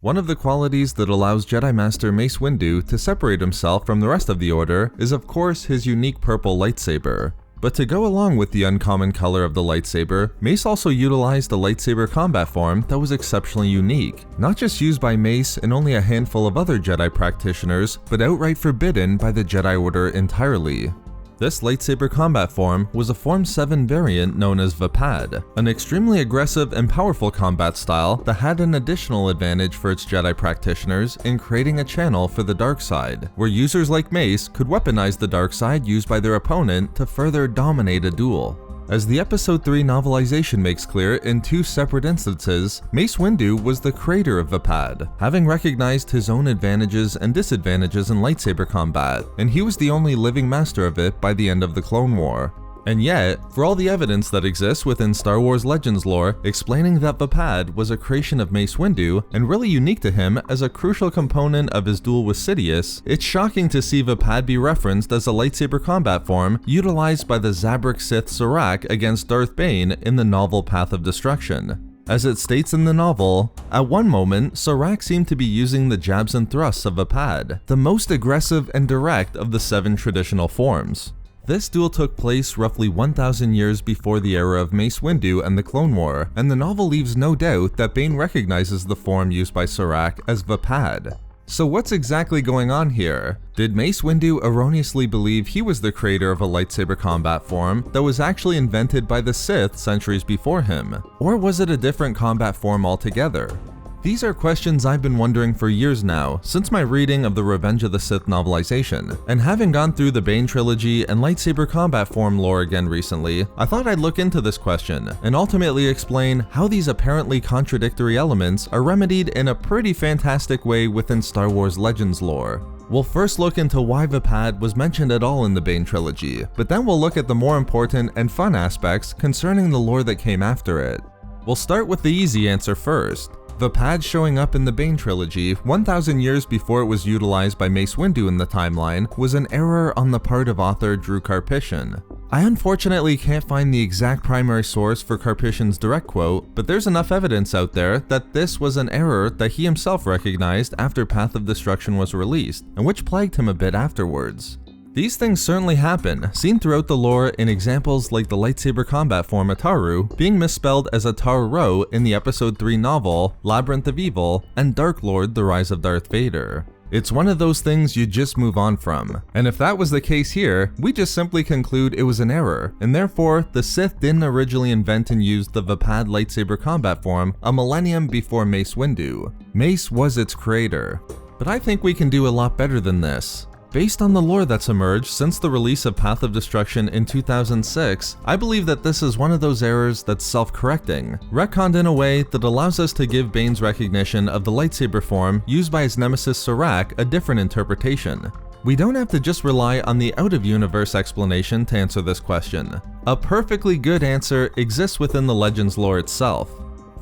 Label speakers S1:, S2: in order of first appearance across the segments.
S1: One of the qualities that allows Jedi Master Mace Windu to separate himself from the rest of the Order is of course his unique purple lightsaber. But to go along with the uncommon color of the lightsaber, Mace also utilized a lightsaber combat form that was exceptionally unique, not just used by Mace and only a handful of other Jedi practitioners, but outright forbidden by the Jedi Order entirely. This lightsaber combat form was a Form 7 variant known as Vaapad, an extremely aggressive and powerful combat style that had an additional advantage for its Jedi practitioners in creating a channel for the dark side, where users like Mace could weaponize the dark side used by their opponent to further dominate a duel. As the Episode 3 novelization makes clear in two separate instances, Mace Windu was the creator of Vaapad, having recognized his own advantages and disadvantages in lightsaber combat, and he was the only living master of it by the end of the Clone War. And yet, for all the evidence that exists within Star Wars Legends lore explaining that Vaapad was a creation of Mace Windu and really unique to him as a crucial component of his duel with Sidious, it's shocking to see Vaapad be referenced as a lightsaber combat form utilized by the Zabrak Sith Serac against Darth Bane in the novel Path of Destruction. As it states in the novel, at one moment, Serac seemed to be using the jabs and thrusts of Vaapad, the most aggressive and direct of the 7 traditional forms. This duel took place roughly 1,000 years before the era of Mace Windu and the Clone War, and the novel leaves no doubt that Bane recognizes the form used by Serac as Vaapad. So what's exactly going on here? Did Mace Windu erroneously believe he was the creator of a lightsaber combat form that was actually invented by the Sith centuries before him? Or was it a different combat form altogether? These are questions I've been wondering for years now, since my reading of the Revenge of the Sith novelization, and having gone through the Bane trilogy and lightsaber combat form lore again recently, I thought I'd look into this question, and ultimately explain how these apparently contradictory elements are remedied in a pretty fantastic way within Star Wars Legends lore. We'll first look into why Vaapad was mentioned at all in the Bane trilogy, but then we'll look at the more important and fun aspects concerning the lore that came after it. We'll start with the easy answer first. Vaapad showing up in the Bane trilogy 1,000 years before it was utilized by Mace Windu in the timeline was an error on the part of author Drew Karpyshyn. I unfortunately can't find the exact primary source for Karpyshyn's direct quote, but there's enough evidence out there that this was an error that he himself recognized after Path of Destruction was released, and which plagued him a bit afterwards. These things certainly happen, seen throughout the lore in examples like the lightsaber combat form Ataru being misspelled as Ataru in the Episode 3 novel Labyrinth of Evil and Dark Lord: The Rise of Darth Vader. It's one of those things you just move on from, and if that was the case here, we just simply conclude it was an error, and therefore the Sith didn't originally invent and use the Vaapad lightsaber combat form a millennium before Mace Windu. Mace was its creator. But I think we can do a lot better than this. Based on the lore that's emerged since the release of Path of Destruction in 2006, I believe that this is one of those errors that's self-correcting, retconned in a way that allows us to give Bane's recognition of the lightsaber form used by his nemesis Serac a different interpretation. We don't have to just rely on the out-of-universe explanation to answer this question. A perfectly good answer exists within the Legends lore itself.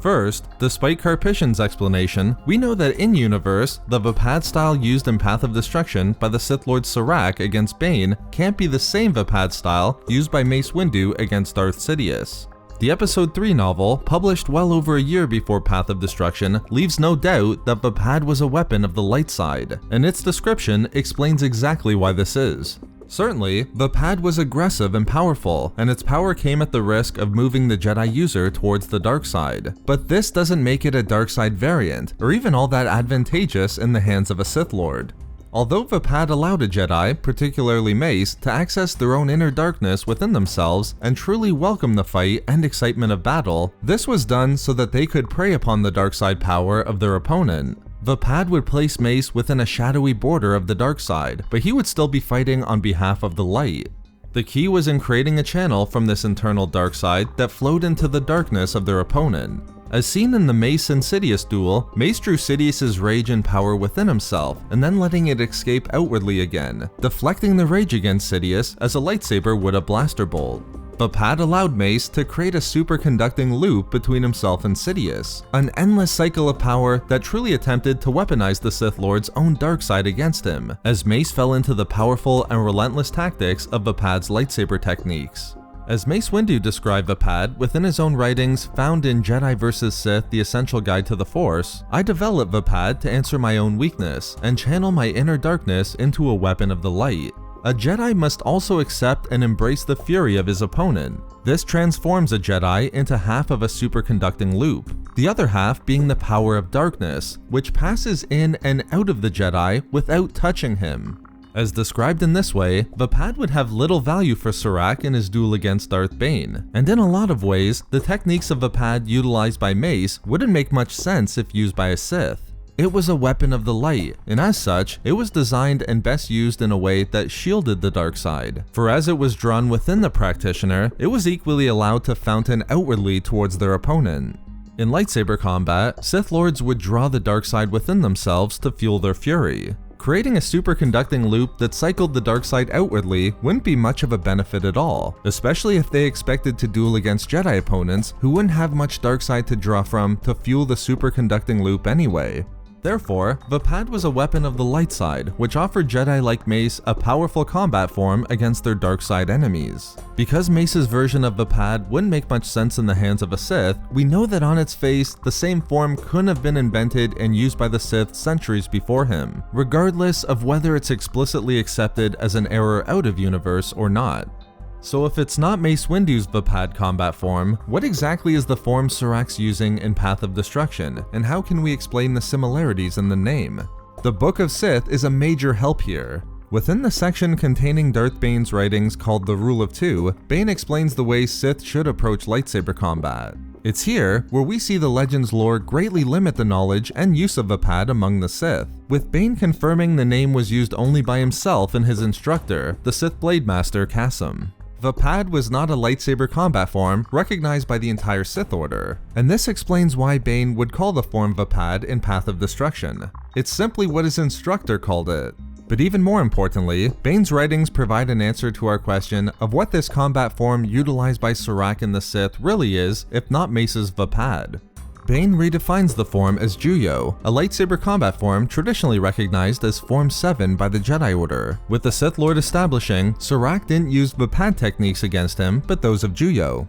S1: First, despite Karpyshyn's explanation, we know that in-universe, the Vaapad style used in Path of Destruction by the Sith Lord Serac against Bane can't be the same Vaapad style used by Mace Windu against Darth Sidious. The Episode 3 novel, published well over a year before Path of Destruction, leaves no doubt that Vaapad was a weapon of the light side, and its description explains exactly why this is. Certainly, Vaapad was aggressive and powerful, and its power came at the risk of moving the Jedi user towards the dark side. But this doesn't make it a dark side variant, or even all that advantageous in the hands of a Sith Lord. Although Vaapad allowed a Jedi, particularly Mace, to access their own inner darkness within themselves and truly welcome the fight and excitement of battle, this was done so that they could prey upon the dark side power of their opponent. Vaapad would place Mace within a shadowy border of the dark side, but he would still be fighting on behalf of the light. The key was in creating a channel from this internal dark side that flowed into the darkness of their opponent. As seen in the Mace and Sidious duel, Mace drew Sidious's rage and power within himself, and then letting it escape outwardly again, deflecting the rage against Sidious as a lightsaber would a blaster bolt. Vaapad allowed Mace to create a superconducting loop between himself and Sidious, an endless cycle of power that truly attempted to weaponize the Sith Lord's own dark side against him, as Mace fell into the powerful and relentless tactics of Vaapad's lightsaber techniques. As Mace Windu described Vaapad within his own writings found in Jedi vs. Sith: The Essential Guide to the Force, I developed Vaapad to answer my own weakness and channel my inner darkness into a weapon of the light. A Jedi must also accept and embrace the fury of his opponent. This transforms a Jedi into half of a superconducting loop, the other half being the power of darkness, which passes in and out of the Jedi without touching him. As described in this way, Vaapad would have little value for Serac in his duel against Darth Bane, and in a lot of ways, the techniques of Vaapad utilized by Mace wouldn't make much sense if used by a Sith. It was a weapon of the light, and as such, it was designed and best used in a way that shielded the dark side, for as it was drawn within the practitioner, it was equally allowed to fountain outwardly towards their opponent. In lightsaber combat, Sith Lords would draw the dark side within themselves to fuel their fury. Creating a superconducting loop that cycled the dark side outwardly wouldn't be much of a benefit at all, especially if they expected to duel against Jedi opponents who wouldn't have much dark side to draw from to fuel the superconducting loop anyway. Therefore, Vaapad was a weapon of the light side, which offered Jedi like Mace a powerful combat form against their dark side enemies. Because Mace's version of Vaapad wouldn't make much sense in the hands of a Sith, we know that on its face, the same form couldn't have been invented and used by the Sith centuries before him, regardless of whether it's explicitly accepted as an error out of universe or not. So if it's not Mace Windu's Vaapad combat form, what exactly is the form Serac's using in Path of Destruction, and how can we explain the similarities in the name? The Book of Sith is a major help here. Within the section containing Darth Bane's writings called The Rule of Two, Bane explains the way Sith should approach lightsaber combat. It's here where we see the Legends lore greatly limit the knowledge and use of Vaapad among the Sith, with Bane confirming the name was used only by himself and his instructor, the Sith Blade Master Kasim. Vaapad was not a lightsaber combat form recognized by the entire Sith Order, and this explains why Bane would call the form Vaapad in Path of Destruction. It's simply what his instructor called it. But even more importantly, Bane's writings provide an answer to our question of what this combat form utilized by Serac and the Sith really is, if not Mace's Vaapad. Bane redefines the form as Juyo, a lightsaber combat form traditionally recognized as Form 7 by the Jedi Order, with the Sith Lord establishing Serac didn't use Vaapad techniques against him, but those of Juyo.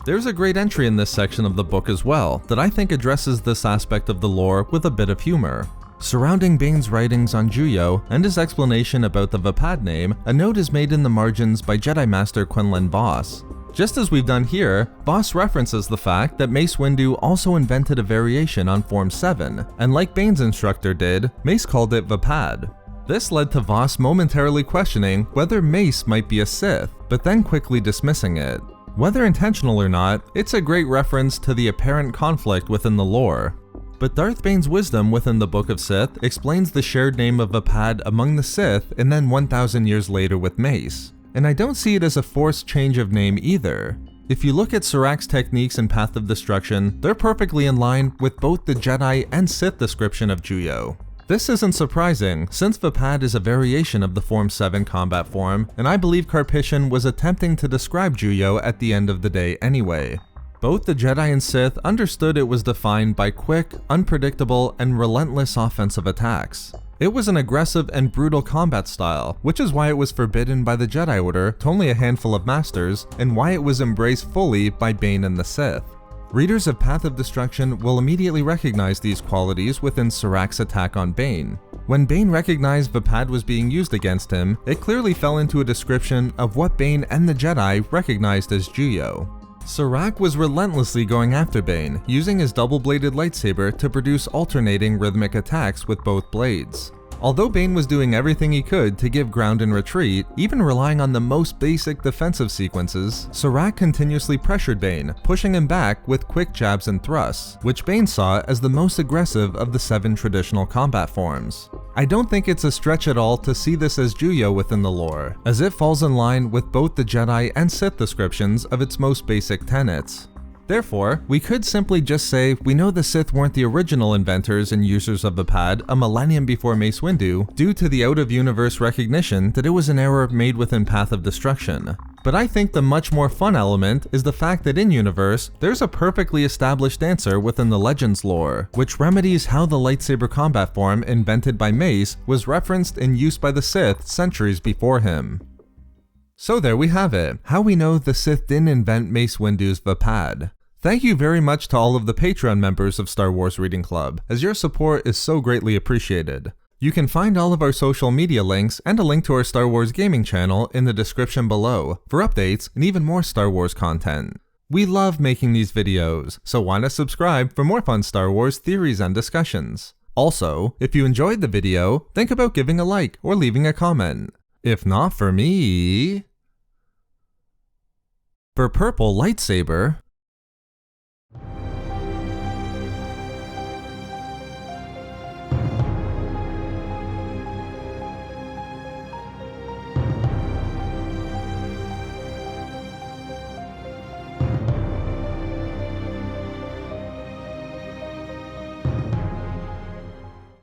S1: There's a great entry in this section of the book as well that I think addresses this aspect of the lore with a bit of humor. Surrounding Bane's writings on Juyo and his explanation about the Vaapad name, a note is made in the margins by Jedi Master Quinlan Vos. Just as we've done here, Vos references the fact that Mace Windu also invented a variation on Form 7, and like Bane's instructor did, Mace called it Vaapad. This led to Vos momentarily questioning whether Mace might be a Sith, but then quickly dismissing it. Whether intentional or not, it's a great reference to the apparent conflict within the lore. But Darth Bane's wisdom within the Book of Sith explains the shared name of Vaapad among the Sith and then 1,000 years later with Mace. And I don't see it as a forced change of name either. If you look at Serac's techniques in Path of Destruction, they're perfectly in line with both the Jedi and Sith description of Juyo. This isn't surprising, since Vaapad is a variation of the Form 7 combat form, and I believe Carpiscian was attempting to describe Juyo at the end of the day anyway. Both the Jedi and Sith understood it was defined by quick, unpredictable, and relentless offensive attacks. It was an aggressive and brutal combat style, which is why it was forbidden by the Jedi Order to only a handful of masters, and why it was embraced fully by Bane and the Sith. Readers of Path of Destruction will immediately recognize these qualities within Serac's attack on Bane. When Bane recognized Vaapad was being used against him, it clearly fell into a description of what Bane and the Jedi recognized as Juyo. Serac was relentlessly going after Bane, using his double-bladed lightsaber to produce alternating rhythmic attacks with both blades. Although Bane was doing everything he could to give ground and retreat, even relying on the most basic defensive sequences, Serac continuously pressured Bane, pushing him back with quick jabs and thrusts, which Bane saw as the most aggressive of the 7 traditional combat forms. I don't think it's a stretch at all to see this as Juyo within the lore, as it falls in line with both the Jedi and Sith descriptions of its most basic tenets. Therefore, we could simply just say we know the Sith weren't the original inventors and users of Vaapad a millennium before Mace Windu, due to the out-of-universe recognition that it was an error made within Path of Destruction. But I think the much more fun element is the fact that in-universe, there's a perfectly established answer within the Legends lore, which remedies how the lightsaber combat form invented by Mace was referenced and used by the Sith centuries before him. So there we have it, how we know the Sith didn't invent Mace Windu's Vaapad. Thank you very much to all of the Patreon members of Star Wars Reading Club, as your support is so greatly appreciated. You can find all of our social media links and a link to our Star Wars gaming channel in the description below for updates and even more Star Wars content. We love making these videos, so why not subscribe for more fun Star Wars theories and discussions. Also, if you enjoyed the video, think about giving a like or leaving a comment. If not for me... For Purple Lightsaber,